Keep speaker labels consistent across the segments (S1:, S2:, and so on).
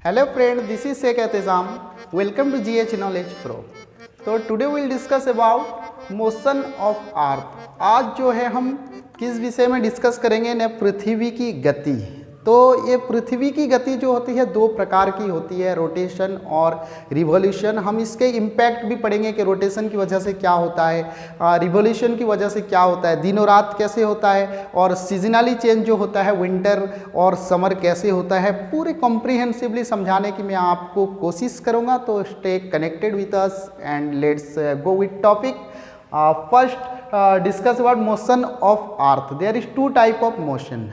S1: Hello friend, this is Sheikh Atizam. Welcome to GH Knowledge Pro. तो today we'll discuss about motion of earth. आज जो है हम किस विषय में डिस्कस करेंगे न पृथ्वी की गति। तो ये पृथ्वी की गति जो होती है दो प्रकार की होती है, रोटेशन और रिवॉल्यूशन। हम इसके इम्पैक्ट भी पढ़ेंगे कि रोटेशन की वजह से क्या होता है, रिवॉल्यूशन की वजह से क्या होता है, दिनों रात कैसे होता है, और सीजनली चेंज जो होता है विंटर और समर कैसे होता है, पूरे कॉम्प्रिहेंसिवली समझाने की मैं आपको कोशिश करूँगा। तो stay connected with us and let's go with topic. First discuss about motion of earth. There is two type of motion,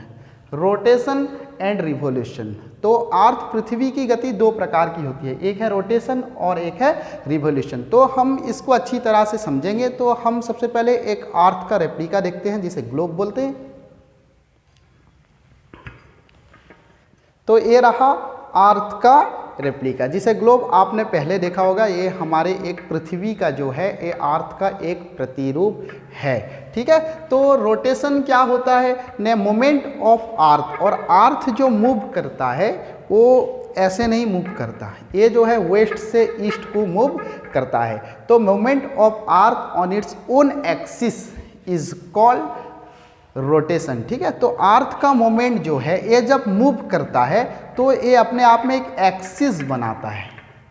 S1: rotation and revolution. तो अर्थ पृथ्वी की गति दो प्रकार की होती है, एक है रोटेशन और एक है रिवॉल्यूशन। तो हम इसको अच्छी तरह से समझेंगे। तो हम सबसे पहले एक अर्थ का रेप्लिका देखते हैं जिसे ग्लोब बोलते हैं। तो ये रहा अर्थ का रेप्लिका जिसे ग्लोब आपने पहले देखा होगा। ये हमारे एक पृथ्वी का जो है ये अर्थ का एक प्रतिरूप है, ठीक है। तो रोटेशन क्या होता है ने मोमेंट ऑफ अर्थ, और अर्थ जो मूव करता है वो ऐसे नहीं मूव करता है, ये जो है वेस्ट से ईस्ट को मूव करता है। तो moment of earth on its own axis is called rotation, ठीक है। तो अर्थ का मोमेंट जो है ये जब मूव करता है तो ये अपने आप में एक एक्सिस बनाता है,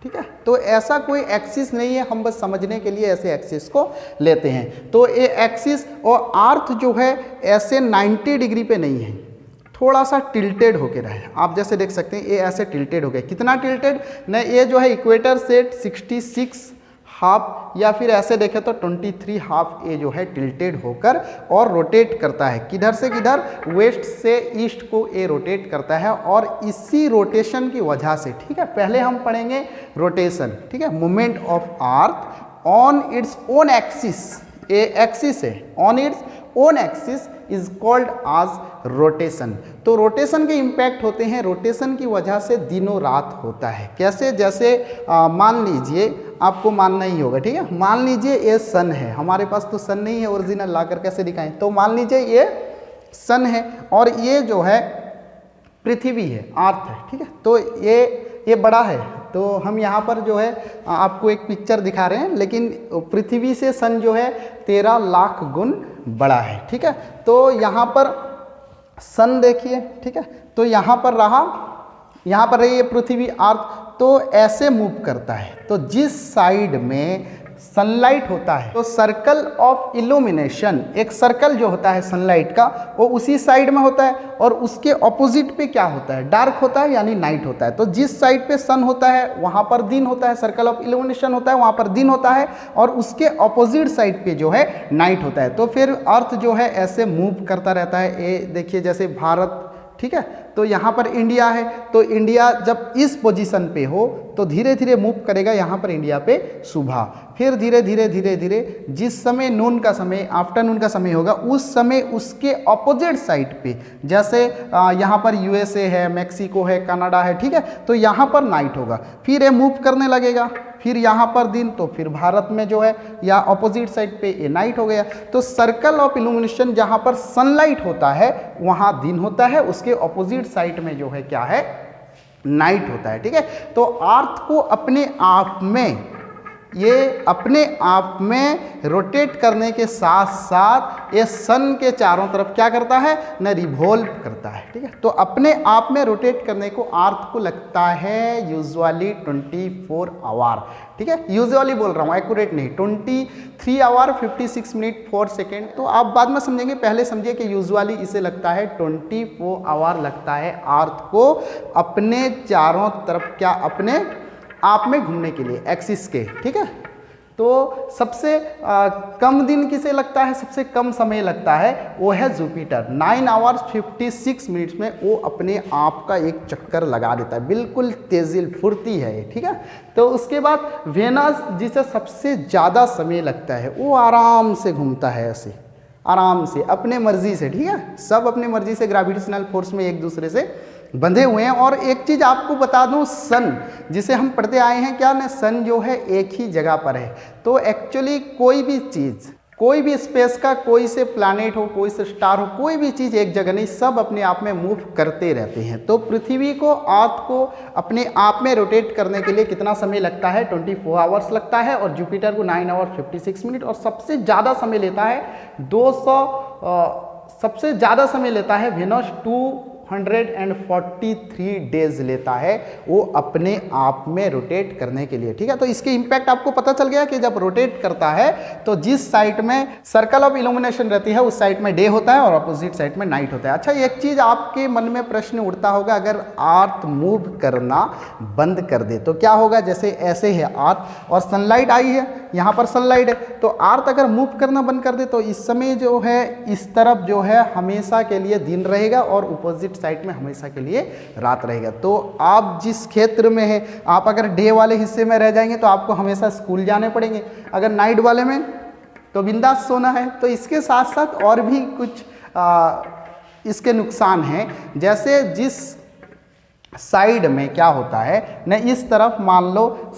S1: ठीक है। तो ऐसा कोई एक्सिस नहीं है, हम बस समझने के लिए ऐसे एक्सिस को लेते हैं। तो ये एक्सिस और अर्थ जो है ऐसे 90 डिग्री पे नहीं है, थोड़ा सा टिल्टेड होके रहे। आप जैसे देख सकते हैं ये ऐसे टिल्टेड हो गए। कितना टिल्टेड न, ये जो है इक्वेटर से 66 हाफ या फिर ऐसे देखें तो 23 हाफ ये जो है टिल्टेड होकर और रोटेट करता है। किधर से किधर, वेस्ट से ईस्ट को ये रोटेट करता है। और इसी रोटेशन की वजह से, ठीक है, पहले हम पढ़ेंगे रोटेशन, ठीक है, movement of earth on its own axis. ये एक्सिस है, on its own axis is called आज रोटेशन। तो रोटेशन के इम्पैक्ट होते हैं, रोटेशन की वजह से दिनों रात होता है। कैसे, जैसे मान लीजिए, आपको मानना ही होगा, ठीक है। मान लीजिए ये सन है, हमारे पास तो सन नहीं है ओरिजिनल, लाकर कैसे दिखाएं। तो मान लीजिए ये सन है और ये जो है पृथ्वी है, अर्थ है, ठीक है। तो ये बड़ा है, तो हम यहाँ पर जो है आपको एक पिक्चर दिखा रहे हैं, लेकिन पृथ्वी से सन जो है 13 लाख गुण बड़ा है, ठीक है। तो यहाँ पर सन देखिए, ठीक है। तो यहाँ पर रहा, यहाँ पर रही ये पृथ्वी अर्थ, तो ऐसे मूव करता है। तो जिस साइड में सनलाइट होता है तो सर्कल ऑफ इल्यूमिनेशन, एक सर्कल जो होता है सनलाइट का वो उसी साइड में होता है, और उसके ऑपोजिट पे क्या होता है, डार्क होता है यानी नाइट होता है। तो जिस साइड पे सन होता है वहाँ पर दिन होता है, सर्कल ऑफ इल्यूमिनेशन होता है वहाँ पर दिन होता है, और उसके ऑपोजिट साइड पे जो है नाइट होता है। तो फिर अर्थ जो है ऐसे मूव करता रहता है। ये देखिए जैसे भारत, ठीक है, तो यहाँ पर इंडिया है, तो इंडिया जब इस पोजीशन पे हो तो धीरे धीरे मूव करेगा यहाँ पर इंडिया पे सुबह, फिर धीरे धीरे धीरे धीरे जिस समय नून का समय, आफ्टरनून का समय होगा, उस समय उसके ऑपोजिट साइड पे, जैसे यहाँ पर यूएसए है, मैक्सिको है, कनाडा है, ठीक है, तो यहाँ पर नाइट होगा, फिर ये मूव करने लगेगा, फिर यहाँ पर दिन, तो फिर भारत में जो है या ऑपोजिट साइड पे ये नाइट हो गया। तो सर्कल ऑफ इल्यूमिनेशन जहाँ पर सनलाइट होता है वहाँ दिन होता है, उसके ऑपोजिट साइड में जो है क्या है, नाइट होता है, ठीक है। तो अर्थ को अपने आप में, ये अपने आप में रोटेट करने के साथ साथ ये सन के चारों तरफ क्या करता है न, रिवॉल्व करता है, ठीक है। तो अपने आप में रोटेट करने को अर्थ को लगता है यूजुअली 24 आवर, ठीक है। यूजुअली बोल रहा हूँ, एक्यूरेट नहीं, 23 आवर 56 मिनट 4 सेकेंड। तो आप बाद में समझेंगे, पहले समझिए कि यूजुअली इसे लगता है 24 आवर लगता है अर्थ को अपने चारों तरफ क्या, अपने आप में घूमने के लिए, एक्सिस के, ठीक है। तो सबसे कम दिन किसे लगता है, सबसे कम समय लगता है वो है जुपिटर। 9 आवर्स 56 मिनट्स में वो अपने आप का एक चक्कर लगा देता है, बिल्कुल तेजिल फुर्ती है ये, ठीक है। तो उसके बाद वेनस जिसे सबसे ज़्यादा समय लगता है, वो आराम से घूमता है, ऐसे आराम से अपने मर्जी से, ठीक है। सब अपने मर्जी से ग्रेविटेशनल फोर्स में एक दूसरे से बंधे हुए हैं। और एक चीज़ आपको बता दूं, सन जिसे हम पढ़ते आए हैं क्या ना, सन जो है एक ही जगह पर है। तो एक्चुअली कोई भी चीज़ कोई भी स्पेस का कोई से प्लैनेट हो, कोई से स्टार हो, कोई भी चीज़ एक जगह नहीं, सब अपने आप में मूव करते रहते हैं। तो पृथ्वी को, अर्थ को अपने आप में रोटेट करने के लिए कितना समय लगता है? 24 आवर्स लगता है। और जुपिटर को 9 आवर 56 मिनट। और सबसे ज़्यादा समय लेता है 200 सबसे ज़्यादा समय लेता है वेनस 243 डेज लेता है वो अपने आप में रोटेट करने के लिए। ठीक है, तो इसके इंपैक्ट आपको पता चल गया कि जब रोटेट करता है तो जिस साइड में सर्कल ऑफ इल्यूमिनेशन रहती है उस साइड में डे होता है और अपोजिट साइड में नाइट होता है। अच्छा, एक चीज आपके मन में प्रश्न उठता होगा, अगर अर्थ मूव करना बंद कर दे तो क्या होगा? जैसे ऐसे है अर्थ और सनलाइट आई है, यहाँ पर सनलाइट है, तो अर्थ अगर मूव करना बंद कर दे तो इस समय जो है इस तरफ जो है हमेशा के लिए दिन रहेगा और अपोजिट साइड में हमेशा के लिए रात रहेगा। तो आप जिस क्षेत्र में है, आप अगर डे वाले हिस्से में रह जाएंगे तो आपको हमेशा स्कूल जाने पड़ेंगे, अगर नाइट वाले में तो बिंदास सोना है। तो इसके साथ साथ और भी कुछ इसके नुकसान हैं, जैसे जिस साइड में क्या होता है न, इस तरफ मान लो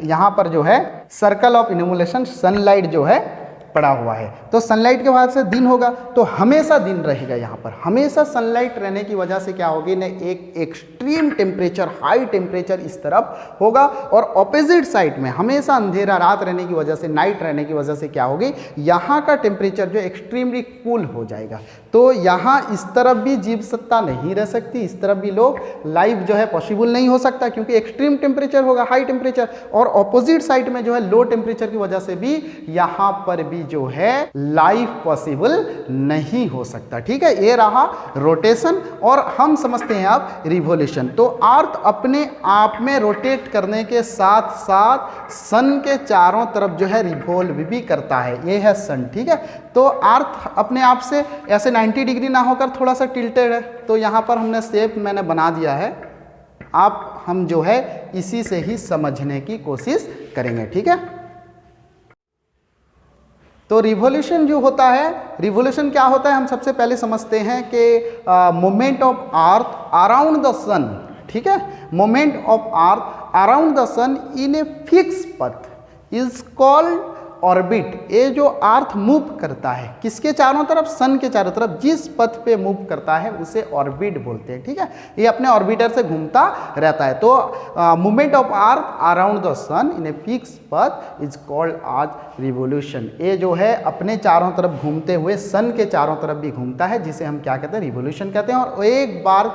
S1: यहाँ पर जो है सर्कल ऑफ इल्यूमिनेशन सनलाइट जो है पड़ा हुआ है, तो सनलाइट के वजह से दिन होगा तो हमेशा दिन रहेगा। यहाँ पर हमेशा सनलाइट रहने की वजह से क्या होगी न, एक एक्सट्रीम टेम्परेचर, हाई टेम्परेचर इस तरफ होगा। और ऑपोजिट साइड में हमेशा अंधेरा, रात रहने की वजह से, नाइट रहने की वजह से क्या होगी, यहाँ का टेम्परेचर जो एक्सट्रीमली कूल हो जाएगा। तो यहाँ इस तरफ भी जीव सत्ता नहीं रह सकती, इस तरफ भी लोग लाइफ जो है पॉसिबल नहीं हो सकता, क्योंकि एक्सट्रीम टेम्परेचर होगा, हाई टेम्परेचर। और ऑपोजिट साइड में जो है लो टेम्परेचर की वजह से भी यहाँ पर भी जो है लाइफ पॉसिबल नहीं हो सकता। ठीक है, ये रहा रोटेशन। और हम समझते हैं अब रिवॉल्यूशन। तो अर्थ अपने आप में रोटेट करने के साथ साथ सन के चारों तरफ जो है रिवॉल्व भी करता है, ये है सन। ठीक है, तो अर्थ अपने आप से ऐसे 90 डिग्री ना होकर थोड़ा सा टिल्टेड है, तो यहाँ पर हमने शेप मैंने बना दिया है, आप हम जो है इसी से ही समझने की कोशिश करेंगे। ठीक है, तो रिवॉल्यूशन जो होता है, रिवॉल्यूशन क्या होता है हम सबसे पहले समझते हैं कि movement of earth around the sun. ठीक है, movement of earth around the sun in a fix path is called orbit. ये जो अर्थ मूव करता है किसके चारों तरफ? सन के चारों तरफ। जिस पथ पे मूव करता है उसे ऑर्बिट बोलते हैं। ठीक है, ये अपने ऑर्बिटर से घूमता रहता है। तो movement of earth around the sun in a fix path is called as revolution. ये जो है अपने चारों तरफ घूमते हुए सन के चारों तरफ भी घूमता है, जिसे हम क्या कहते हैं? रिवॉल्यूशन कहते हैं। और एक बार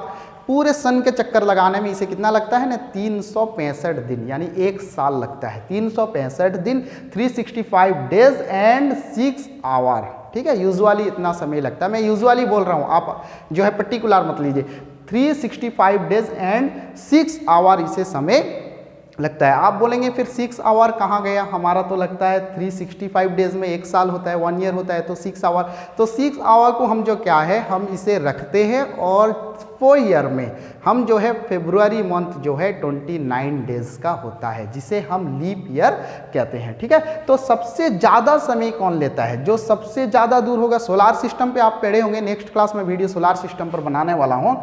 S1: पूरे सन के चक्कर लगाने में इसे कितना लगता है ना? 365 दिन, यानी 1 साल लगता है। 365 दिन, 365 डेज एंड 6 आवर। ठीक है, यूजुअली इतना समय लगता है, मैं यूजुअली बोल रहा हूँ, आप जो है पर्टिकुलर मत लीजिए। 365 डेज एंड 6 आवर इसे समय लगता है। आप बोलेंगे फिर 6 आवर कहाँ गया? हमारा तो लगता है 365 डेज में 1 साल होता है, 1 ईयर होता है, तो 6 आवर। तो 6 आवर को हम जो क्या है हम इसे रखते हैं और 4 ईयर में हम जो है फरवरी मंथ जो है 29 डेज का होता है, जिसे हम लीप ईयर कहते हैं। ठीक है, तो सबसे ज़्यादा समय कौन लेता है? जो सबसे ज़्यादा दूर होगा सोलार सिस्टम पे, आप पढ़े होंगे, नेक्स्ट क्लास में वीडियो सोलार सिस्टम पर बनाने वाला हूँ।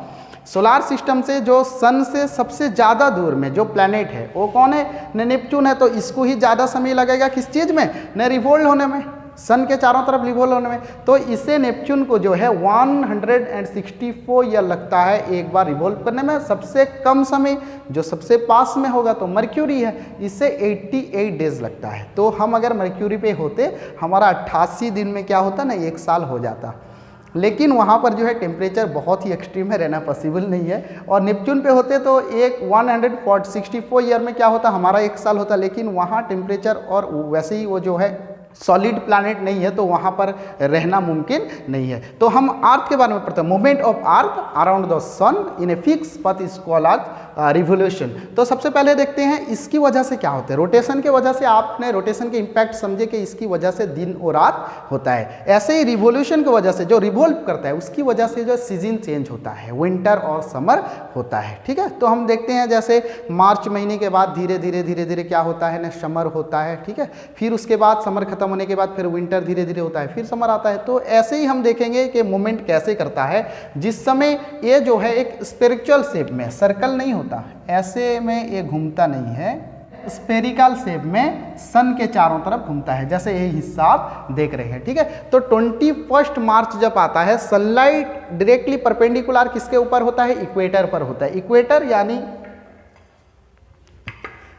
S1: सोलार सिस्टम से जो सन से सबसे ज़्यादा दूर में जो प्लैनेट है वो कौन है? नेपच्यून है। तो इसको ही ज़्यादा समय लगेगा किस चीज़ में? न रिवॉल्व होने में, सन के चारों तरफ रिवॉल्व होने में। तो इसे नेपच्यून को जो है 164 ईयर लगता है एक बार रिवॉल्व करने में। सबसे कम समय जो सबसे पास में होगा तो मर्क्यूरी है, इससे 88 डेज लगता है। तो हम अगर मर्क्यूरी पे होते, हमारा 88 दिन में क्या होता ना, 1 साल हो जाता। लेकिन वहाँ पर जो है टेम्परेचर बहुत ही एक्सट्रीम है, रहना पॉसिबल नहीं है। और नेपच्यून पे होते तो एक 164 ईयर में क्या होता, हमारा 1 साल होता। लेकिन वहाँ टेम्परेचर और वैसे ही वो जो है सॉलिड प्लैनेट नहीं है, तो वहाँ पर रहना मुमकिन नहीं है। तो हम अर्थ के बारे में पढ़ते हैं। Movement of earth around the sun in a fix path is called as revolution. तो सबसे पहले देखते हैं इसकी वजह से क्या होता है। रोटेशन के वजह से आपने रोटेशन के इम्पैक्ट समझे कि इसकी वजह से दिन और रात होता है। ऐसे ही रिवॉल्यूशन की वजह से जो रिवॉल्व करता है उसकी वजह से जो सीजन चेंज होता है, विंटर और समर होता है। ठीक है, तो हम देखते हैं जैसे मार्च महीने के बाद धीरे धीरे क्या होता है ना, समर होता है। ठीक है, फिर उसके बाद समर खत्म होने के बाद फिर विंटर धीरे धीरे होता है, फिर समर आता है। तो ऐसे ही हम देखेंगे कि मूवमेंट कैसे करता है। जिस समय ये जो है एक स्पिरिचुअल शेप में, सर्कल नहीं होता, ऐसे में ये घूमता नहीं है, स्पेरिकल शेप में सन के चारों तरफ घूमता है, जैसे ये हिस्सा आप देख रहे हैं। ठीक है, तो 21 मार्च जब आता है, सनलाइट डायरेक्टली परपेंडिकुलर किसके ऊपर होता है? इक्वेटर पर होता है। इक्वेटर यानी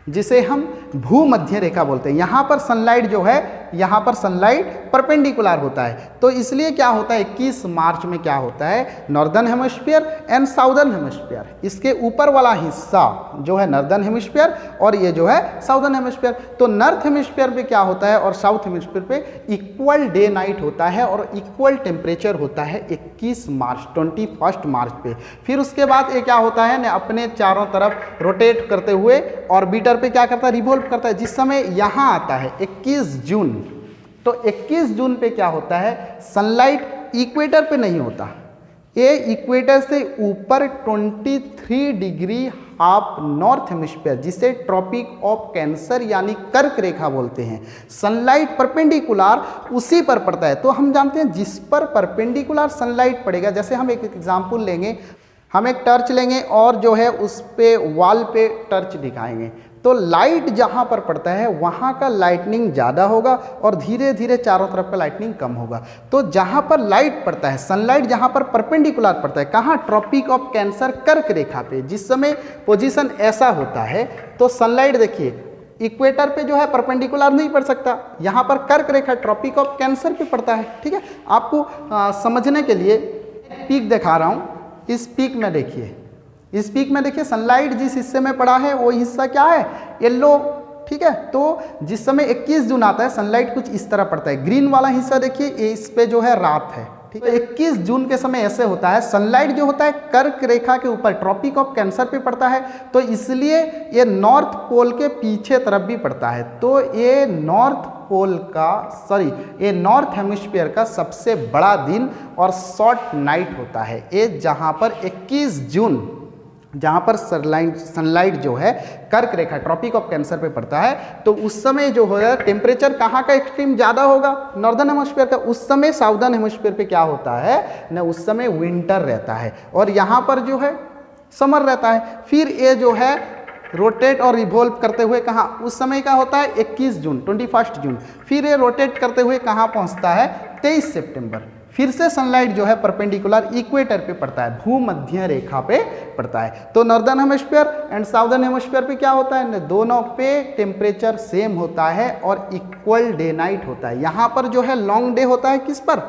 S1: जिसे हम भूमध्य रेखा बोलते हैं। यहाँ पर सनलाइट जो है, यहाँ पर सनलाइट परपेंडिकुलर होता है, तो इसलिए क्या होता है 21 मार्च में क्या होता है, northern hemisphere and southern hemisphere, इसके ऊपर वाला हिस्सा जो है नॉर्दर्न हेमिस्फीयर और ये जो है साउदर्न हेमिस्फीयर। तो नॉर्थ हेमिस्फीयर पे क्या होता है और साउथ हेमिस्फीयर पे इक्वल डे नाइट होता है और इक्वल टेम्परेचर होता है 21 मार्च 21 मार्च पे। फिर उसके बाद ये क्या होता है ना, अपने चारों तरफ रोटेट करते हुए ऑर्बिटर पे क्या करता है, रिवॉल्व करता है। जिस समय यहाँ आता है 21 जून, तो 21 जून पे क्या होता है, सनलाइट इक्वेटर पे नहीं होता, ये इक्वेटर से ऊपर 23 डिग्री हाफ नॉर्थ हेमिस्फीयर, जिसे ट्रॉपिक ऑफ कैंसर यानी कर्क रेखा बोलते हैं, सनलाइट परपेंडिकुलर उसी पर पड़ता है। तो हम जानते हैं जिस पर परपेंडिकुलर सनलाइट पड़ेगा, जैसे हम एक एग्जांपल लेंगे, हम एक टर्च लेंगे और जो है उस पे वॉल पे टर्च दिखाएंगे, तो लाइट जहाँ पर पड़ता है वहाँ का लाइटनिंग ज़्यादा होगा और धीरे धीरे चारों तरफ का लाइटनिंग कम होगा। तो जहाँ पर लाइट पड़ता है, सनलाइट जहाँ पर परपेंडिकुलर पड़ता है, कहाँ, ट्रॉपिक ऑफ कैंसर कर्क रेखा पे, जिस समय पोजीशन ऐसा होता है तो सनलाइट देखिए इक्वेटर पे जो है परपेंडिकुलर नहीं पड़ सकता, यहाँ पर कर्क रेखा ट्रॉपिक ऑफ कैंसर पे पड़ता है। ठीक है, आपको समझने के लिए पीक दिखा रहा हूँ। इस पीक में देखिए, इस पीक में देखिए सनलाइट जिस हिस्से में पड़ा है वो हिस्सा क्या है, येलो। ठीक है, तो जिस समय 21 जून आता है सनलाइट कुछ इस तरह पड़ता है, ग्रीन वाला हिस्सा देखिए ये इस पे जो है रात है। ठीक है, 21 जून के समय ऐसे होता है, सनलाइट जो होता है कर्क रेखा के ऊपर ट्रॉपिक ऑफ कैंसर पे पड़ता है, तो इसलिए ये नॉर्थ पोल के पीछे तरफ भी पड़ता है। तो ये नॉर्थ पोल का ये नॉर्थ हेमिस्फीयर का सबसे बड़ा दिन और शॉर्ट नाइट होता है ये, जहाँ पर 21 जून जहाँ पर सनलाइट जो है कर्क रेखा ट्रॉपिक ऑफ कैंसर पे पड़ता है, तो उस समय जो होगा टेम्परेचर कहाँ का एक्सट्रीम ज़्यादा होगा, नॉर्दर्न हेमिस्फीयर का। उस समय साउदर्न हेमिस्फीयर पे क्या होता है ना, उस समय विंटर रहता है और यहाँ पर जो है समर रहता है। फिर ये जो है रोटेट और रिवॉल्व करते हुए कहाँ, उस समय का होता है 21 जून 21 जून, फिर ये रोटेट करते हुए कहाँ पहुँचता है 23 सितंबर। फिर से सनलाइट जो है परपेंडिकुलर इक्वेटर पे पड़ता है, भूमध्य रेखा पे पड़ता है। तो northern hemisphere and southern hemisphere पे क्या होता है, दोनों पे टेम्परेचर सेम होता है और इक्वल डे नाइट होता है। यहाँ पर जो है लॉन्ग डे होता है किस पर,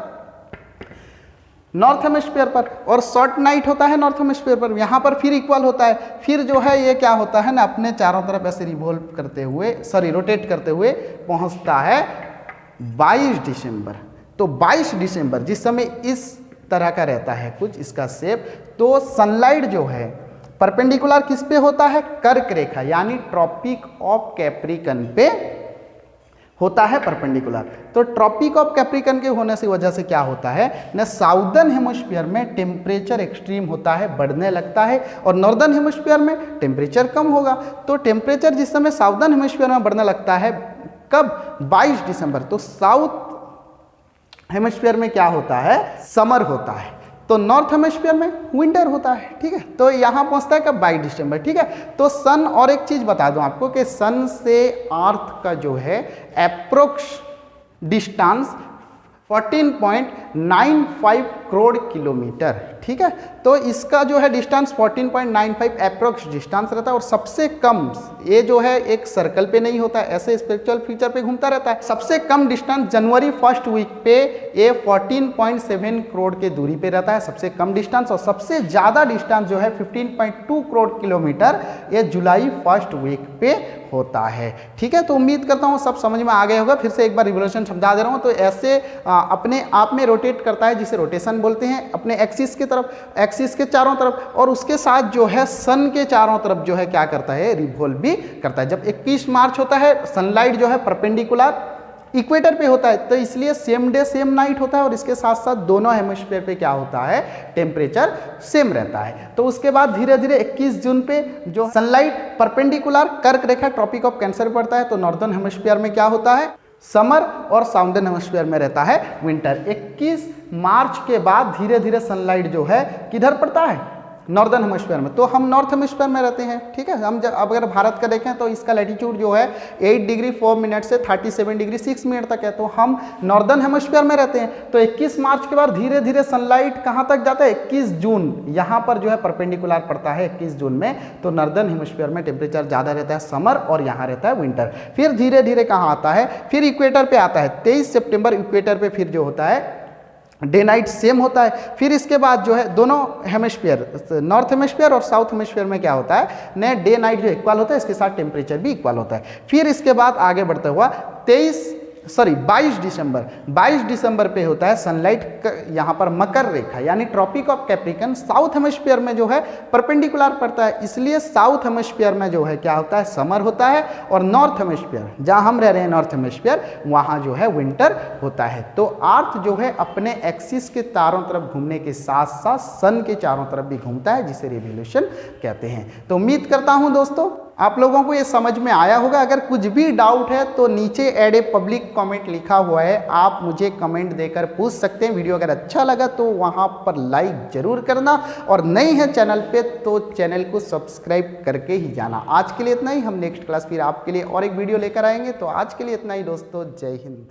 S1: नॉर्थ हेमिस्फीयर पर, और शॉर्ट नाइट होता है नॉर्थ हेमिस्फीयर पर। यहाँ पर फिर इक्वल होता है। फिर जो है ये क्या होता है ना, अपने चारों तरफ ऐसे रिवॉल्व करते हुए रोटेट करते हुए पहुँचता है 22 दिसंबर। तो 22 दिसंबर जिस समय इस तरह का रहता है कुछ इसका शेप, तो सनलाइट जो है परपेंडिकुलर किस पे होता है, कर्क रेखा यानी ट्रॉपिक ऑफ कैप्रिकन पे होता है परपेंडिकुलर। तो ट्रॉपिक ऑफ कैप्रिकन के होने की वजह से क्या होता है ना, साउदर्न हेमिस्फीयर में टेम्परेचर एक्सट्रीम होता है, बढ़ने लगता है, और नॉर्दर्न हेमिस्फीयर में टेम्परेचर कम होगा। तो टेम्परेचर जिस समय साउदर्न हेमिस्फीयर में बढ़ने लगता है कब, 22 दिसंबर, तो साउथ हेमिस्फीयर में क्या होता है, समर होता है, तो नॉर्थ हेमिस्फीयर में विंटर होता है। ठीक है, तो यहाँ पहुँचता है कब, 22 दिसंबर। ठीक है, तो सन, और एक चीज़ बता दूँ आपको कि सन से अर्थ का जो है अप्रोक्स डिस्टेंस 14.95 करोड़ किलोमीटर। ठीक है, तो इसका जो है डिस्टेंस 14.95 अप्रोक्स डिस्टेंस रहता है, और सबसे कम ये जो है एक सर्कल पे नहीं होता है, ऐसे स्पेक्ट्रल फीचर पे घूमता रहता है। सबसे कम डिस्टेंस जनवरी फर्स्ट वीक पे ये 14.7 करोड़ के दूरी पे रहता है, सबसे कम डिस्टेंस, और सबसे ज़्यादा डिस्टेंस जो है 15.2 करोड़ किलोमीटर ये जुलाई फर्स्ट वीक पे होता है। ठीक है, तो उम्मीद करता हूँ सब समझ में आ गया होगा। फिर से एक बार रिवोल्यूशन समझा दे रहा हूँ। तो ऐसे अपने आप में रोटेट करता है, जिसे रोटेशन बोलते हैं, अपने एक्सिस के तरफ, एक्सिस के चारों तरफ, और उसके साथ जो है सन के चारों तरफ जो है क्या करता है, रिवॉल्व भी करता है। जब 21 मार्च होता है सनलाइट जो है परपेंडिकुलर इक्वेटर पे होता है, तो इसलिए सेम डे सेम नाइट होता है, और इसके साथ साथ दोनों हेमिस्फीयर पे क्या होता है, टेम्परेचर सेम रहता है। तो उसके बाद धीरे धीरे 21 जून पे जो सनलाइट परपेंडिकुलर कर्क रेखा ट्रॉपिक ऑफ कैंसर पड़ता है, तो नॉर्दर्न हेमिस्फीयर में क्या होता है, समर, और साउदर्न हेमिस्फीयर में रहता है विंटर। 21 मार्च के बाद धीरे धीरे सनलाइट जो है किधर पड़ता है, नॉर्दर्न हेमिस्फीयर में, तो हम नॉर्थ हेमिस्फीयर में रहते हैं, ठीक है। हम जब अगर भारत का देखें तो इसका लैटिट्यूड जो है 8 डिग्री 4 मिनट से 37 डिग्री 6 मिनट तक है, तो हम नॉर्दर्न हेमिस्फीयर में रहते हैं। तो 21 मार्च के बाद धीरे धीरे सनलाइट कहाँ तक जाता है, 21 जून यहाँ पर जो है परपेंडिकुलर पड़ता है 21 जून में, तो नॉर्दर्न हेमिस्फीयर में टेम्परेचर ज़्यादा रहता है समर, और यहाँ रहता है विंटर। फिर धीरे धीरे कहाँ आता है, फिर इक्वेटर पे आता है 23 सितंबर, इक्वेटर पे फिर जो होता है डे नाइट सेम होता है। फिर इसके बाद जो है दोनों हेमिस्फीयर, नॉर्थ हेमिस्फीयर और साउथ हेमिस्फीयर में क्या होता है, ने डे नाइट जो इक्वल होता है, इसके साथ टेम्परेचर भी इक्वल होता है। फिर इसके बाद आगे बढ़ता हुआ 22 दिसंबर पे होता है सनलाइट यहाँ पर मकर रेखा यानी tropic of capricorn south hemisphere में जो है परपेंडिकुलर पड़ता है, इसलिए साउथ हेमिस्फीयर में जो है क्या होता है, समर होता है, और नॉर्थ हेमिस्फीयर जहाँ हम रह रहे हैं नॉर्थ हेमिस्फीयर, वहाँ जो है विंटर होता है। तो अर्थ जो है अपने एक्सिस के चारों तरफ घूमने के साथ साथ सन के चारों तरफ भी घूमता है, जिसे रिवोल्यूशन कहते हैं। तो उम्मीद करता हूँ दोस्तों आप लोगों को ये समझ में आया होगा। अगर कुछ भी डाउट है तो नीचे ऐड ए पब्लिक कमेंट लिखा हुआ है, आप मुझे कमेंट देकर पूछ सकते हैं। वीडियो अगर अच्छा लगा तो वहाँ पर लाइक जरूर करना, और नई है चैनल पे तो चैनल को सब्सक्राइब करके ही जाना। आज के लिए इतना ही, हम नेक्स्ट क्लास फिर आपके लिए और एक वीडियो लेकर आएंगे। तो आज के लिए इतना ही दोस्तों, जय हिंद।